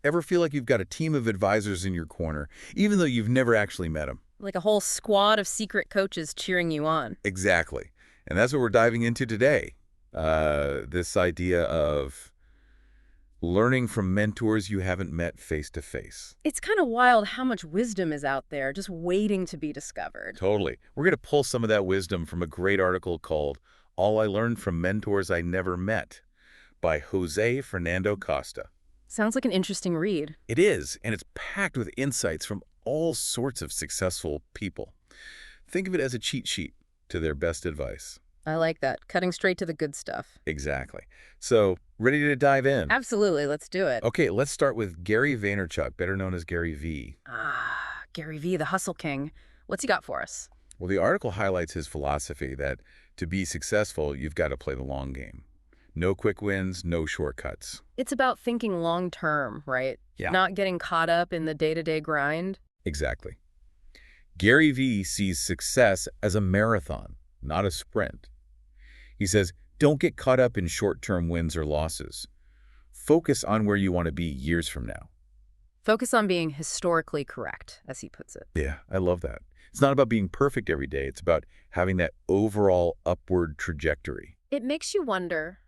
Ever feel like you've got a team of advisors in your corner, even though you've never actually met them? Like a whole squad of secret coaches cheering you on. Exactly. And that's what we're diving into today. This idea of learning from mentors you haven't met face to face. It's kind of wild how much wisdom is out there just waiting to be discovered. Totally. We're going to pull some of that wisdom from a great article called All I Learned from Mentors I Never Met by Jose Fernando Costa. Sounds like an interesting read. It is, and it's packed with insights from all sorts of successful people. Think of it as a cheat sheet to their best advice. I like that. Cutting straight to the good stuff. Exactly. So, ready to dive in? Absolutely. Let's do it. Okay, let's start with Gary Vaynerchuk, better known as Gary V. Gary V, the hustle king. What's he got for us? Well, the article highlights his philosophy that to be successful, you've got to play the long game. No quick wins, no shortcuts. It's about thinking long term, right? Yeah. Not getting caught up in the day-to-day grind. Exactly. Gary Vee sees success as a marathon, not a sprint. He says, don't get caught up in short-term wins or losses. Focus on where you want to be years from now. Focus on being historically correct, as he puts it. Yeah, I love that. It's not about being perfect every day. It's about having that overall upward trajectory. It makes you wonder,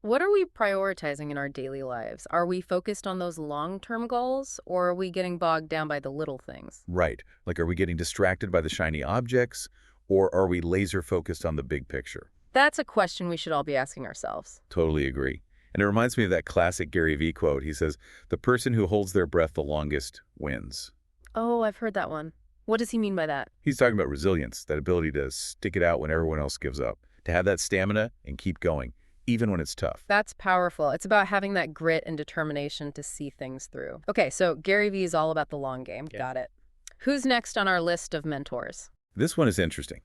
what are we prioritizing in our daily lives? Are we focused on those long-term goals, or are we getting bogged down by the little things? Right. Like, are we getting distracted by the shiny objects, or are we laser focused on the big picture? That's a question we should all be asking ourselves. Totally agree. And it reminds me of that classic Gary Vee quote. He says, the person who holds their breath the longest wins. Oh, I've heard that one. What does he mean by that? He's talking about resilience, that ability to stick it out when everyone else gives up, to have that stamina and keep going, even when it's tough. That's powerful. It's about having that grit and determination to see things through. Okay, so Gary Vee is all about the long game. Yeah. Got it. Who's next on our list of mentors? This one is interesting.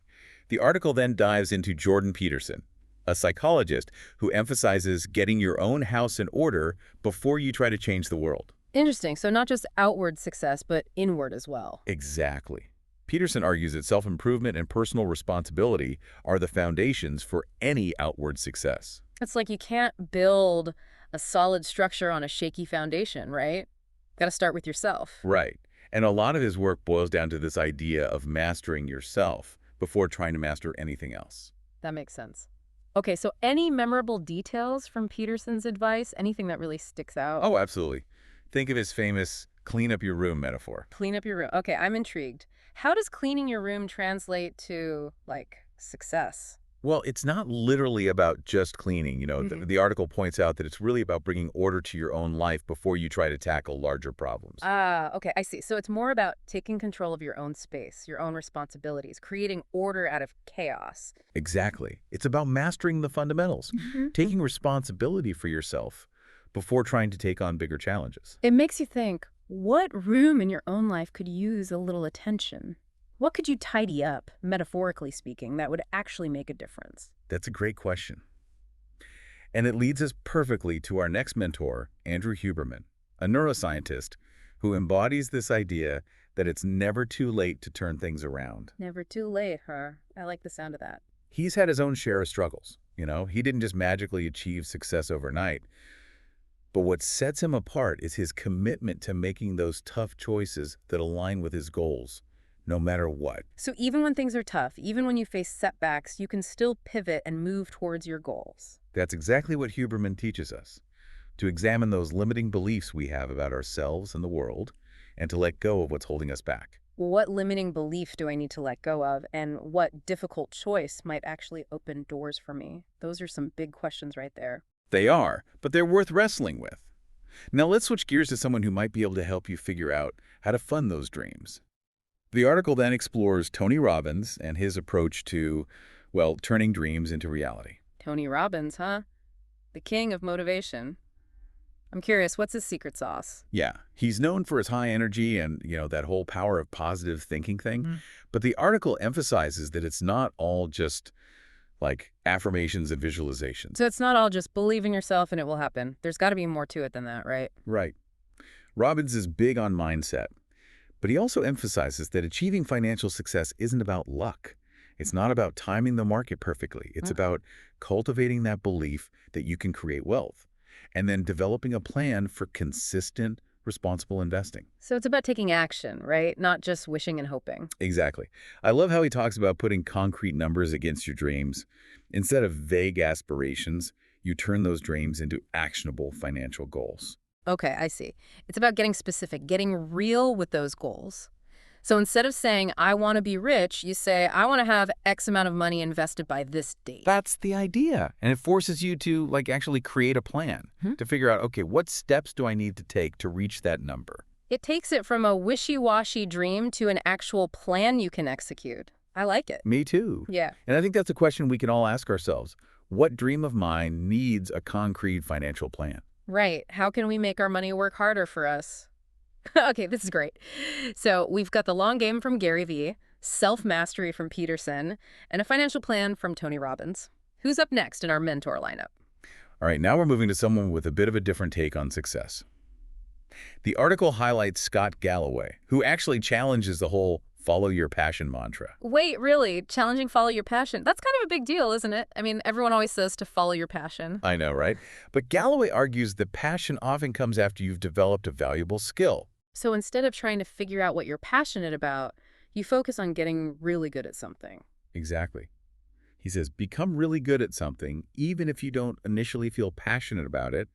The article then dives into Jordan Peterson, a psychologist who emphasizes getting your own house in order before you try to change the world. Interesting. So not just outward success, but inward as well. Exactly. Peterson argues that self-improvement and personal responsibility are the foundations for any outward success. It's like you can't build a solid structure on a shaky foundation, right? Got to start with yourself. Right. And a lot of his work boils down to this idea of mastering yourself before trying to master anything else. That makes sense. Okay, so any memorable details from Peterson's advice? Anything that really sticks out? Oh, absolutely. Think of his famous clean up your room metaphor. Clean up your room. Okay, I'm intrigued. How does cleaning your room translate to, like, success? Well, it's not literally about just cleaning. The article points out that it's really about bringing order to your own life before you try to tackle larger problems. Okay, I see. So it's more about taking control of your own space, your own responsibilities, creating order out of chaos. Exactly. It's about mastering the fundamentals, taking responsibility for yourself before trying to take on bigger challenges. It makes you think, what room in your own life could use a little attention? What could you tidy up, metaphorically speaking, that would actually make a difference? That's a great question. And it leads us perfectly to our next mentor, Andrew Huberman, a neuroscientist who embodies this idea that it's never too late to turn things around. Never too late, huh? I like the sound of that. He's had his own share of struggles. He didn't just magically achieve success overnight. But what sets him apart is his commitment to making those tough choices that align with his goals, no matter what. So even when things are tough, even when you face setbacks, you can still pivot and move towards your goals. That's exactly what Huberman teaches us, to examine those limiting beliefs we have about ourselves and the world, and to let go of what's holding us back. What limiting belief do I need to let go of, and what difficult choice might actually open doors for me? Those are some big questions right there. They are, but they're worth wrestling with. Now let's switch gears to someone who might be able to help you figure out how to fund those dreams. The article then explores Tony Robbins and his approach to, well, turning dreams into reality. Tony Robbins, huh? The king of motivation. I'm curious, what's his secret sauce? Yeah, he's known for his high energy and, that whole power of positive thinking thing. But the article emphasizes that it's not all just like affirmations and visualizations. So it's not all just believe in yourself and it will happen. There's got to be more to it than that, right? Right. Robbins is big on mindset, but he also emphasizes that achieving financial success isn't about luck. It's not about timing the market perfectly. It's about cultivating that belief that you can create wealth. and then developing a plan for consistent, responsible investing. So it's about taking action, right? Not just wishing and hoping. Exactly. I love how he talks about putting concrete numbers against your dreams. Instead of vague aspirations, you turn those dreams into actionable financial goals. Okay, I see. It's about getting specific, getting real with those goals. So instead of saying, I want to be rich, you say, I want to have X amount of money invested by this date. That's the idea. And it forces you to actually create a plan to figure out, okay, what steps do I need to take to reach that number? It takes it from a wishy-washy dream to an actual plan you can execute. I like it. Me too. Yeah. And I think that's a question we can all ask ourselves. What dream of mine needs a concrete financial plan? Right. How can we make our money work harder for us? Okay, this is great. So we've got the long game from Gary Vee, self-mastery from Peterson, and a financial plan from Tony Robbins. Who's up next in our mentor lineup? All right, now we're moving to someone with a bit of a different take on success. The article highlights Scott Galloway, who actually challenges the whole follow your passion mantra. Wait, really? Challenging follow your passion? That's kind of a big deal, isn't it? I mean, everyone always says to follow your passion. I know, right? But Galloway argues that passion often comes after you've developed a valuable skill. So instead of trying to figure out what you're passionate about, you focus on getting really good at something. Exactly. He says, become really good at something, even if you don't initially feel passionate about it,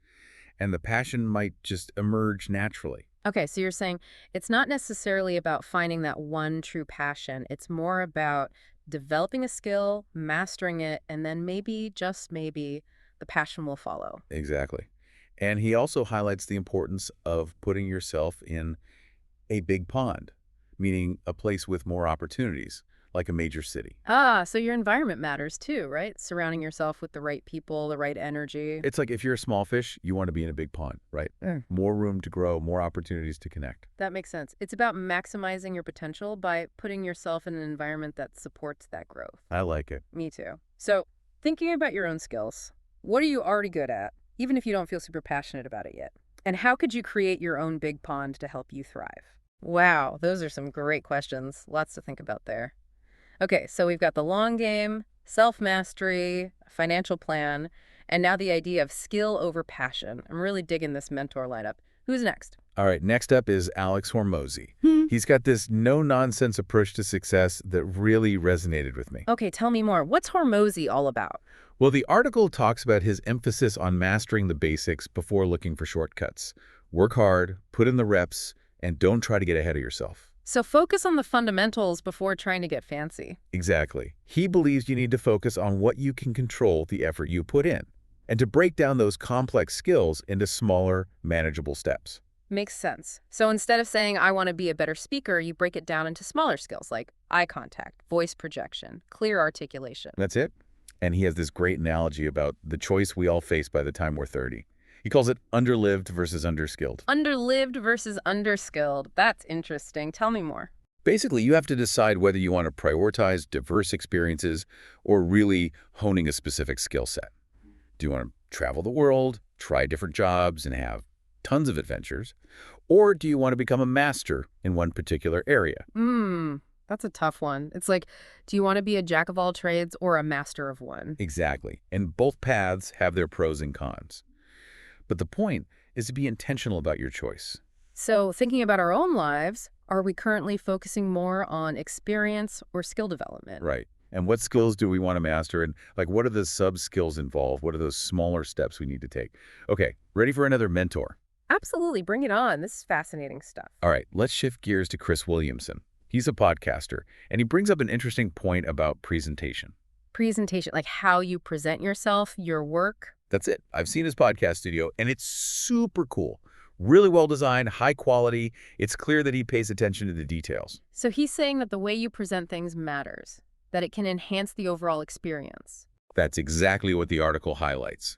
and the passion might just emerge naturally. Okay, so you're saying it's not necessarily about finding that one true passion. It's more about developing a skill, mastering it, and then maybe, just maybe, the passion will follow. Exactly. And he also highlights the importance of putting yourself in a big pond, meaning a place with more opportunities, like a major city. Ah, so your environment matters too, right? Surrounding yourself with the right people, the right energy. It's like if you're a small fish, you want to be in a big pond, right? More room to grow, more opportunities to connect. That makes sense. It's about maximizing your potential by putting yourself in an environment that supports that growth. I like it. Me too. So, thinking about your own skills, what are you already good at, even if you don't feel super passionate about it yet? And how could you create your own big pond to help you thrive? Wow, those are some great questions. Lots to think about there. Okay, so we've got the long game, self-mastery, financial plan, and now the idea of skill over passion. I'm really digging this mentor lineup. Who's next? All right, next up is Alex Hormozy. He's got this no-nonsense approach to success that really resonated with me. Okay, tell me more. What's Hormozy all about? Well, the article talks about his emphasis on mastering the basics before looking for shortcuts. Work hard, put in the reps, and don't try to get ahead of yourself. So focus on the fundamentals before trying to get fancy. Exactly. He believes you need to focus on what you can control the effort you put in, and to break down those complex skills into smaller, manageable steps. Makes sense. So instead of saying, I want to be a better speaker, you break it down into smaller skills like eye contact, voice projection, clear articulation. That's it. And he has this great analogy about the choice we all face by the time we're 30. He calls it underlived versus underskilled. Underlived versus underskilled. That's interesting. Tell me more. Basically, you have to decide whether you want to prioritize diverse experiences or really honing a specific skill set. Do you want to travel the world, try different jobs, and have tons of adventures? Or do you want to become a master in one particular area? That's a tough one. It's like, do you want to be a jack of all trades or a master of one? Exactly. And both paths have their pros and cons. But the point is to be intentional about your choice. So thinking about our own lives, are we currently focusing more on experience or skill development? Right. And what skills do we want to master? And what are the sub-skills involved? What are those smaller steps we need to take? Okay, ready for another mentor? Absolutely. Bring it on. This is fascinating stuff. All right, let's shift gears to Chris Williamson. He's a podcaster, and he brings up an interesting point about presentation. Presentation, like how you present yourself, your work. That's it. I've seen his podcast studio, and it's super cool. Really well designed, high quality. It's clear that he pays attention to the details. So he's saying that the way you present things matters, that it can enhance the overall experience. That's exactly what the article highlights.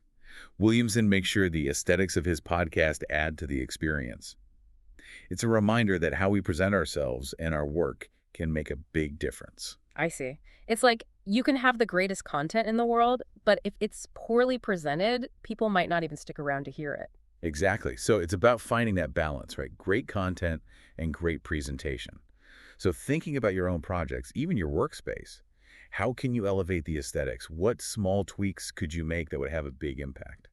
Williamson makes sure the aesthetics of his podcast add to the experience. It's a reminder that how we present ourselves and our work can make a big difference. I see. It's like you can have the greatest content in the world, but if it's poorly presented, people might not even stick around to hear it. Exactly. So it's about finding that balance, right? Great content and great presentation. So thinking about your own projects, even your workspace, how can you elevate the aesthetics? What small tweaks could you make that would have a big impact?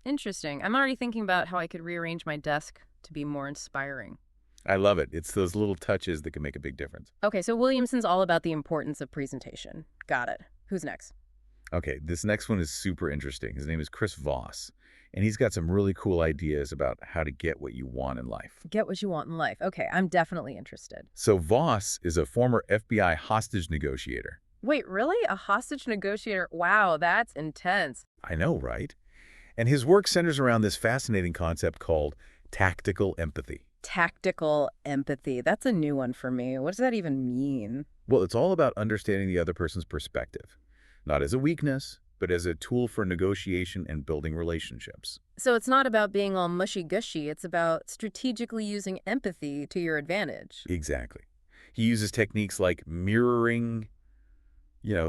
Interesting. I'm already thinking about how I could rearrange my desk to be more inspiring. I love it. It's those little touches that can make a big difference. Okay, so Williamson's all about the importance of presentation. Got it. Who's next? Okay, this next one is super interesting. His name is Chris Voss, and he's got some really cool ideas about how to get what you want in life. Get what you want in life. Okay, I'm definitely interested. So Voss is a former FBI hostage negotiator. Wait, really? A hostage negotiator? Wow, that's intense. I know, right? And his work centers around this fascinating concept called tactical empathy. Tactical empathy. That's a new one for me. What does that even mean? Well, it's all about understanding the other person's perspective, not as a weakness, but as a tool for negotiation and building relationships. So it's not about being all mushy-gushy. It's about strategically using empathy to your advantage. Exactly. He uses techniques like mirroring,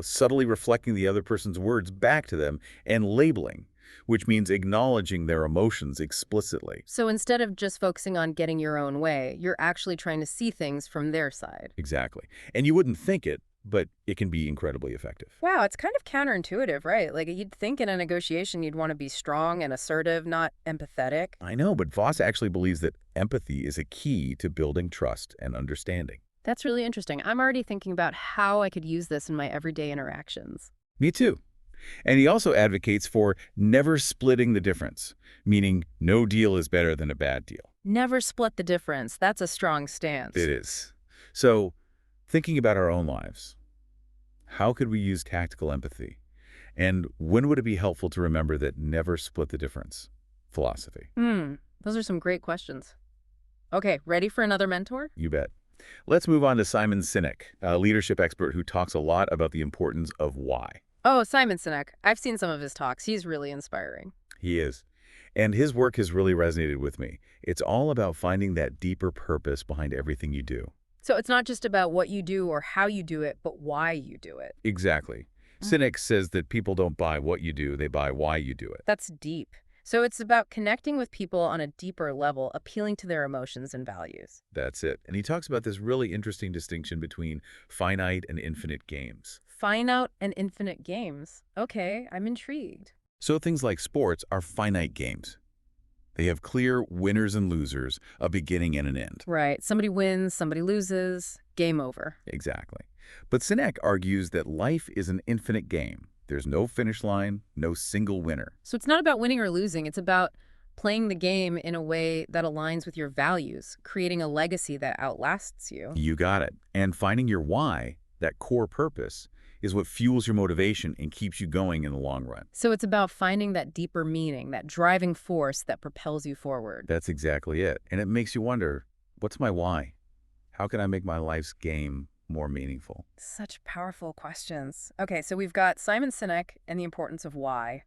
subtly reflecting the other person's words back to them, and labeling, which means acknowledging their emotions explicitly. So instead of just focusing on getting your own way, you're actually trying to see things from their side. Exactly. And you wouldn't think it, but it can be incredibly effective. Wow, it's kind of counterintuitive, right? Like you'd think in a negotiation you'd want to be strong and assertive, not empathetic. I know, but Voss actually believes that empathy is a key to building trust and understanding. That's really interesting. I'm already thinking about how I could use this in my everyday interactions. Me too. And he also advocates for never splitting the difference, meaning no deal is better than a bad deal. Never split the difference. That's a strong stance. It is. So, thinking about our own lives, how could we use tactical empathy? And when would it be helpful to remember that never split the difference philosophy? Those are some great questions. Okay, ready for another mentor? You bet. Let's move on to Simon Sinek, a leadership expert who talks a lot about the importance of why. Oh, Simon Sinek. I've seen some of his talks. He's really inspiring. He is. And his work has really resonated with me. It's all about finding that deeper purpose behind everything you do. So it's not just about what you do or how you do it, but why you do it. Exactly. Sinek says that people don't buy what you do, they buy why you do it. That's deep. So it's about connecting with people on a deeper level, appealing to their emotions and values. That's it. And he talks about this really interesting distinction between finite and infinite games. Finite and infinite games. Okay, I'm intrigued. So things like sports are finite games. They have clear winners and losers, a beginning and an end. Right. Somebody wins, somebody loses. Game over. Exactly. But Sinek argues that life is an infinite game. There's no finish line, no single winner. So it's not about winning or losing. It's about playing the game in a way that aligns with your values, creating a legacy that outlasts you. You got it. And finding your why, that core purpose, is what fuels your motivation and keeps you going in the long run. So it's about finding that deeper meaning, that driving force that propels you forward. That's exactly it. And it makes you wonder, what's my why? How can I make my life's game more meaningful? Such powerful questions. Okay, so we've got Simon Sinek and the importance of why.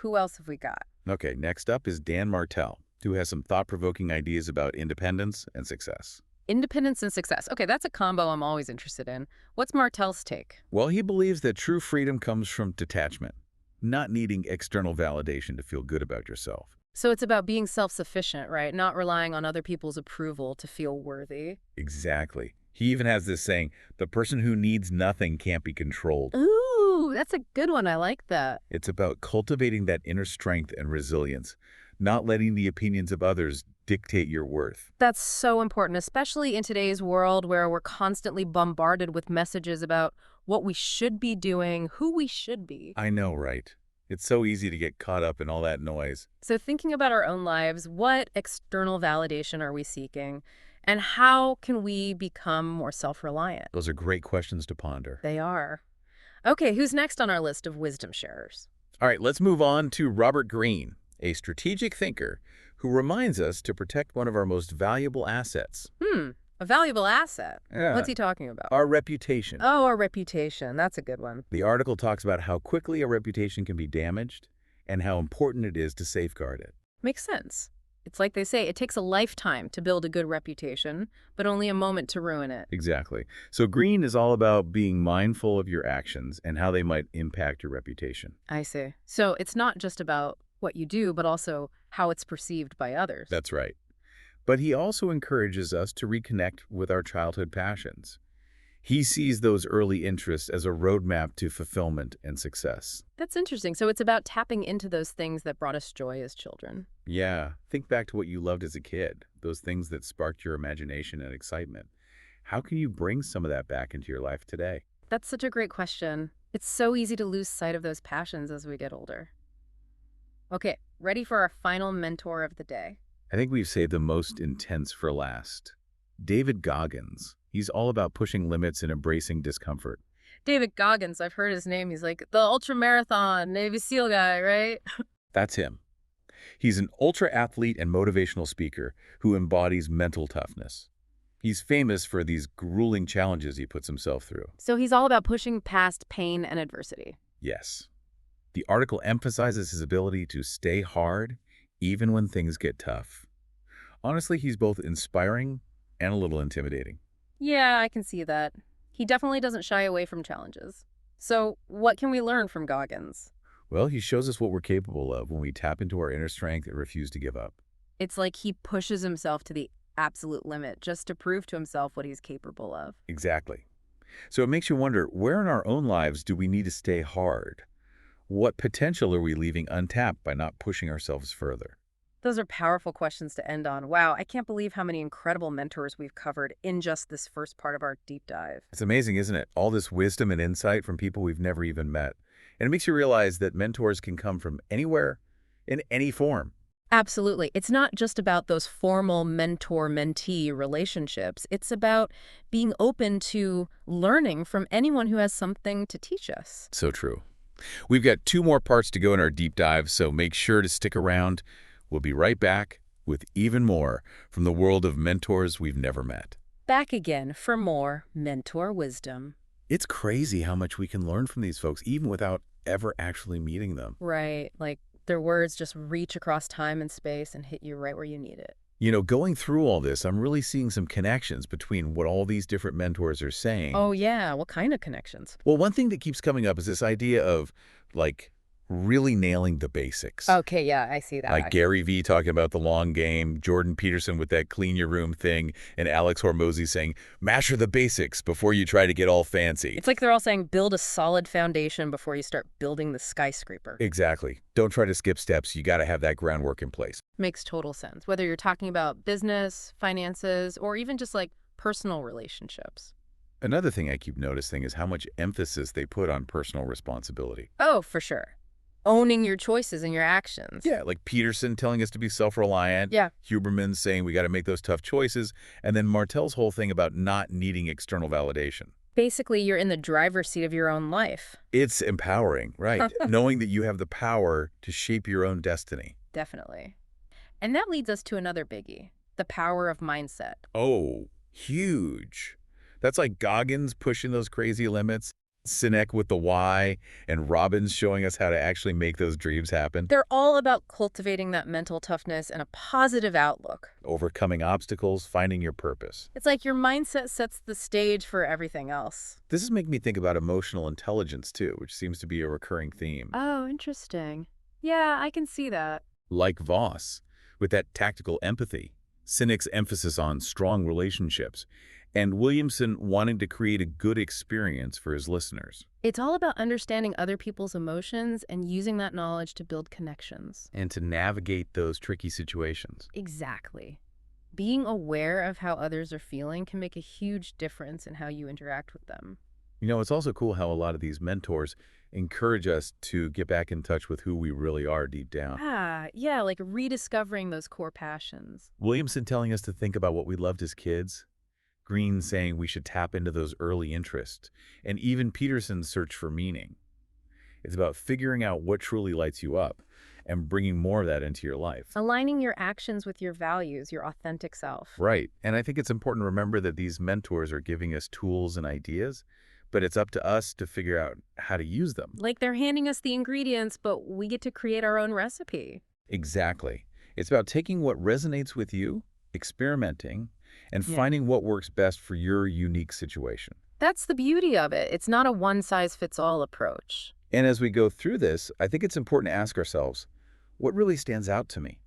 Who else have we got? Okay, next up is Dan Martell, who has some thought-provoking ideas about independence and success. Independence and success. Okay, that's a combo I'm always interested in. What's Martell's take? Well, he believes that true freedom comes from detachment, not needing external validation to feel good about yourself. So it's about being self-sufficient, right? Not relying on other people's approval to feel worthy. Exactly. He even has this saying, the person who needs nothing can't be controlled. Ooh, that's a good one. I like that. It's about cultivating that inner strength and resilience, not letting the opinions of others dictate your worth. That's so important, especially in today's world where we're constantly bombarded with messages about what we should be doing, who we should be. I know, right? It's so easy to get caught up in all that noise. So thinking about our own lives, what external validation are we seeking? And how can we become more self-reliant? Those are great questions to ponder. They are. Okay, who's next on our list of wisdom sharers? All right, let's move on to Robert Greene, a strategic thinker who reminds us to protect one of our most valuable assets. A valuable asset. Yeah. What's he talking about? Our reputation. Oh, our reputation. That's a good one. The article talks about how quickly a reputation can be damaged and how important it is to safeguard it. Makes sense. It's like they say, it takes a lifetime to build a good reputation, but only a moment to ruin it. Exactly. So Greene is all about being mindful of your actions and how they might impact your reputation. I see. So it's not just about what you do, but also how it's perceived by others. That's right. But he also encourages us to reconnect with our childhood passions. He sees those early interests as a roadmap to fulfillment and success. That's interesting. So it's about tapping into those things that brought us joy as children. Yeah, think back to what you loved as a kid, those things that sparked your imagination and excitement. How can you bring some of that back into your life today? That's such a great question. It's so easy to lose sight of those passions as we get older. Okay, ready for our final mentor of the day. I think we've saved the most intense for last. David Goggins. He's all about pushing limits and embracing discomfort. David Goggins, I've heard his name. He's like the ultra marathon Navy SEAL guy, right? That's him. He's an ultra athlete and motivational speaker who embodies mental toughness. He's famous for these grueling challenges he puts himself through. So he's all about pushing past pain and adversity. Yes. The article emphasizes his ability to stay hard even when things get tough. Honestly, he's both inspiring and a little intimidating. Yeah, I can see that. He definitely doesn't shy away from challenges. So what can we learn from Goggins? Well, he shows us what we're capable of when we tap into our inner strength and refuse to give up. It's like he pushes himself to the absolute limit just to prove to himself what he's capable of. Exactly. So it makes you wonder, where in our own lives do we need to stay hard? What potential are we leaving untapped by not pushing ourselves further? Those are powerful questions to end on. Wow, I can't believe how many incredible mentors we've covered in just this first part of our deep dive. It's amazing, isn't it? All this wisdom and insight from people we've never even met. And it makes you realize that mentors can come from anywhere, in any form. Absolutely. It's not just about those formal mentor-mentee relationships. It's about being open to learning from anyone who has something to teach us. So true. We've got 2 more parts to go in our deep dive, so make sure to stick around. We'll be right back with even more from the world of mentors we've never met. Back again for more mentor wisdom. It's crazy how much we can learn from these folks, even without ever actually meeting them. Right. Like their words just reach across time and space and hit you right where you need it. You know, going through all this, I'm really seeing some connections between what all these different mentors are saying. Oh, yeah. What kind of connections? Well, one thing that keeps coming up is this idea of, like, really nailing the basics. Okay, yeah, I see that. Like Gary Vee talking about the long game, Jordan Peterson with that clean your room thing, and Alex Hormozy saying, master the basics before you try to get all fancy. It's like they're all saying build a solid foundation before you start building the skyscraper. Exactly. Don't try to skip steps. You got to have that groundwork in place. Makes total sense. Whether you're talking about business, finances, or even just like personal relationships. Another thing I keep noticing is how much emphasis they put on personal responsibility. Oh, for sure. Owning your choices and your actions. Yeah, like Peterson telling us to be self-reliant. Yeah. Huberman saying we got to make those tough choices. And then Martel's whole thing about not needing external validation. Basically, you're in the driver's seat of your own life. It's empowering, right? Knowing that you have the power to shape your own destiny. Definitely. And that leads us to another biggie, the power of mindset. Oh, huge. That's like Goggins pushing those crazy limits, Sinek with the why, and Robbins showing us how to actually make those dreams happen. They're all about cultivating that mental toughness and a positive outlook. Overcoming obstacles, finding your purpose. It's like your mindset sets the stage for everything else. This is making me think about emotional intelligence too, which seems to be a recurring theme. Oh, interesting. Yeah, I can see that. Like Voss, with that tactical empathy, Sinek's emphasis on strong relationships, and Williamson wanting to create a good experience for his listeners. It's all about understanding other people's emotions and using that knowledge to build connections. And to navigate those tricky situations. Exactly. Being aware of how others are feeling can make a huge difference in how you interact with them. You know, it's also cool how a lot of these mentors encourage us to get back in touch with who we really are deep down. Yeah, like rediscovering those core passions. Williamson telling us to think about what we loved as kids. Green saying we should tap into those early interests, and even Peterson's search for meaning. It's about figuring out what truly lights you up and bringing more of that into your life. Aligning your actions with your values, your authentic self. Right. And I think it's important to remember that these mentors are giving us tools and ideas, but it's up to us to figure out how to use them. Like they're handing us the ingredients, but we get to create our own recipe. Exactly. It's about taking what resonates with you, experimenting, and Yeah. finding what works best for your unique situation. That's the beauty of it. It's not a one-size-fits-all approach. And as we go through this, I think it's important to ask ourselves, what really stands out to me?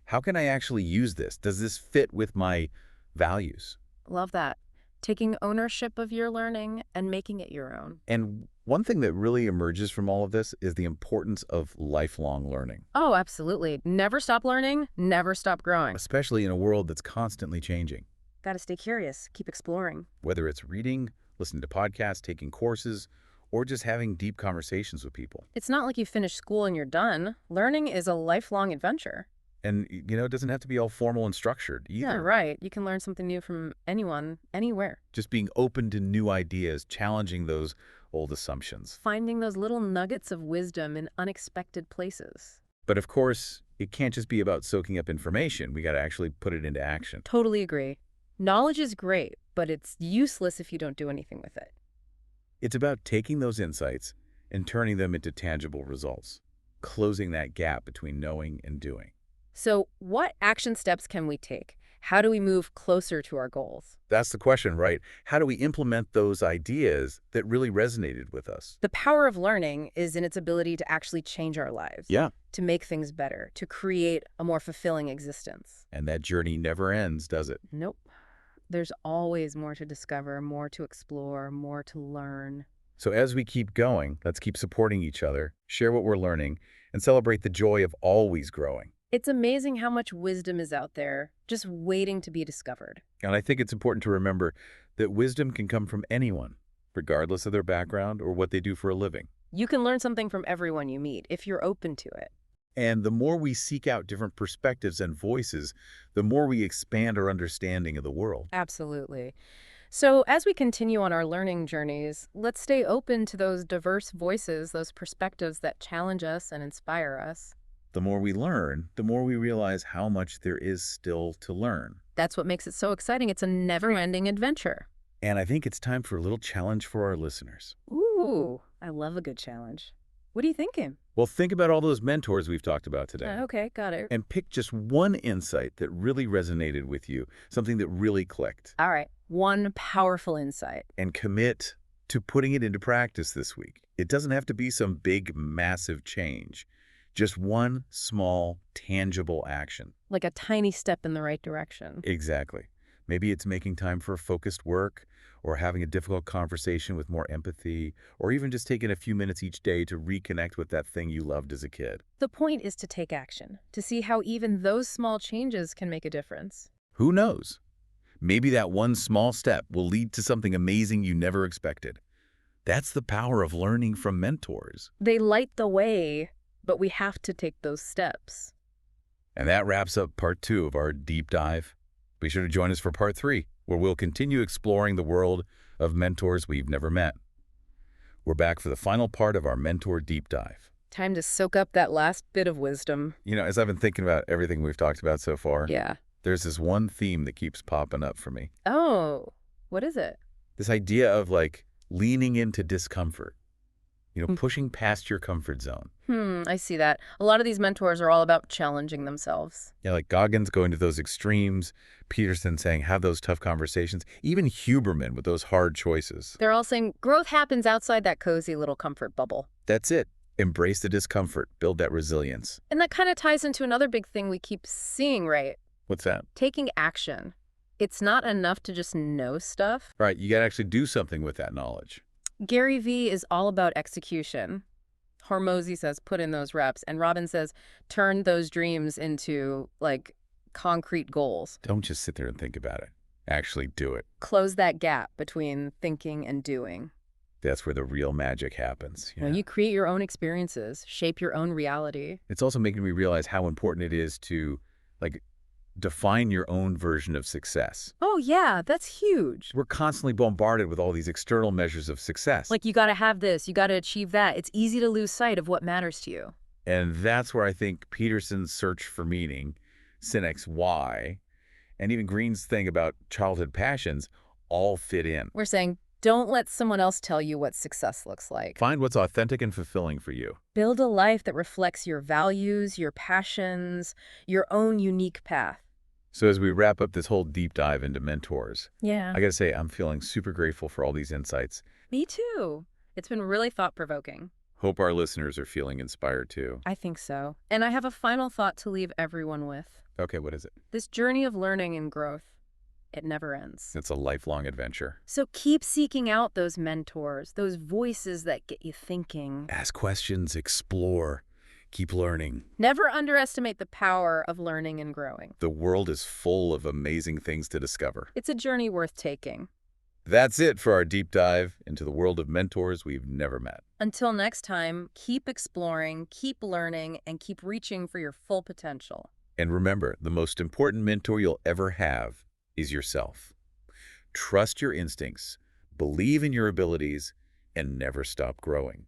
How can I actually use this? Does this fit with my values? Love that. taking ownership of your learning and making it your own. And one thing that really emerges from all of this is the importance of lifelong learning, Oh, absolutely. Never stop learning, never stop growing. especially in a world that's constantly changing. Gotta stay curious, keep exploring. Whether it's reading, listening to podcasts, taking courses, or just having deep conversations with people. It's not like you finish school and you're done. Learning is a lifelong adventure. And, it doesn't have to be all formal and structured either. Yeah, right. You can learn something new from anyone, anywhere. Just being open to new ideas, challenging those old assumptions. Finding those little nuggets of wisdom in unexpected places. But of course, it can't just be about soaking up information. We got to actually put it into action. Totally agree. Knowledge is great, but it's useless if you don't do anything with it. It's about taking those insights and turning them into tangible results, closing that gap between knowing and doing. So, what action steps can we take? How do we move closer to our goals? That's the question, right? How do we implement those ideas that really resonated with us? The power of learning is in its ability to actually change our lives. Yeah. To make things better, to create a more fulfilling existence. And that journey never ends, does it? Nope. There's always more to discover, more to explore, more to learn. So as we keep going, let's keep supporting each other, share what we're learning, and celebrate the joy of always growing. It's amazing how much wisdom is out there, just waiting to be discovered. And I think it's important to remember that wisdom can come from anyone, regardless of their background or what they do for a living. You can learn something from everyone you meet if you're open to it. And the more we seek out different perspectives and voices, the more we expand our understanding of the world. Absolutely. So as we continue on our learning journeys, let's stay open to those diverse voices, those perspectives that challenge us and inspire us. The more we learn, the more we realize how much there is still to learn. That's what makes it so exciting. It's a never-ending adventure. And I think it's time for a little challenge for our listeners. Ooh, I love a good challenge. What are you thinking? Well, think about all those mentors we've talked about today. Okay, got it. And pick just one insight that really resonated with you, something that really clicked. All right, one powerful insight. And commit to putting it into practice this week. It doesn't have to be some big, massive change. Just one small, tangible action. Like a tiny step in the right direction. Exactly. Maybe it's making time for focused work, or having a difficult conversation with more empathy, or even just taking a few minutes each day to reconnect with that thing you loved as a kid. The point is to take action, to see how even those small changes can make a difference. Who knows? Maybe that one small step will lead to something amazing you never expected. That's the power of learning from mentors. They light the way, but we have to take those steps. And that wraps up part 2 of our deep dive. Be sure to join us for part 3, where we'll continue exploring the world of mentors we've never met. We're back for the final part of our mentor deep dive. Time to soak up that last bit of wisdom. As I've been thinking about everything we've talked about so far, Yeah. there's this one theme that keeps popping up for me. Oh, what is it? This idea of leaning into discomfort, pushing past your comfort zone. I see that. A lot of these mentors are all about challenging themselves. Yeah, like Goggins going to those extremes, Peterson saying have those tough conversations, even Huberman with those hard choices. They're all saying growth happens outside that cozy little comfort bubble. That's it. Embrace the discomfort, build that resilience. And that kind of ties into another big thing we keep seeing, right? What's that? Taking action. It's not enough to just know stuff. Right, you got to actually do something with that knowledge. Gary Vee is all about execution. Hormozy says, put in those reps. And Robin says, turn those dreams into, concrete goals. Don't just sit there and think about it. Actually do it. Close that gap between thinking and doing. That's where the real magic happens. You create your own experiences, shape your own reality. It's also making me realize how important it is to, define your own version of success. Oh, yeah, that's huge. We're constantly bombarded with all these external measures of success. You got to have this, you got to achieve that. It's easy to lose sight of what matters to you. And that's where I think Peterson's search for meaning, Sinek's why, and even Green's thing about childhood passions all fit in. We're saying, don't let someone else tell you what success looks like. Find what's authentic and fulfilling for you. Build a life that reflects your values, your passions, your own unique path. So as we wrap up this whole deep dive into mentors, Yeah. I got to say, I'm feeling super grateful for all these insights. Me too. It's been really thought-provoking. Hope our listeners are feeling inspired too. I think so. And I have a final thought to leave everyone with. Okay, what is it? This journey of learning and growth, It never ends. It's a lifelong adventure. So keep seeking out those mentors, those voices that get you thinking. Ask questions, explore, keep learning. Never underestimate the power of learning and growing. The world is full of amazing things to discover. It's a journey worth taking. That's it for our deep dive into the world of mentors we've never met. Until next time, keep exploring, keep learning, and keep reaching for your full potential. And remember, the most important mentor you'll ever have is yourself. Trust your instincts, believe in your abilities, and never stop growing.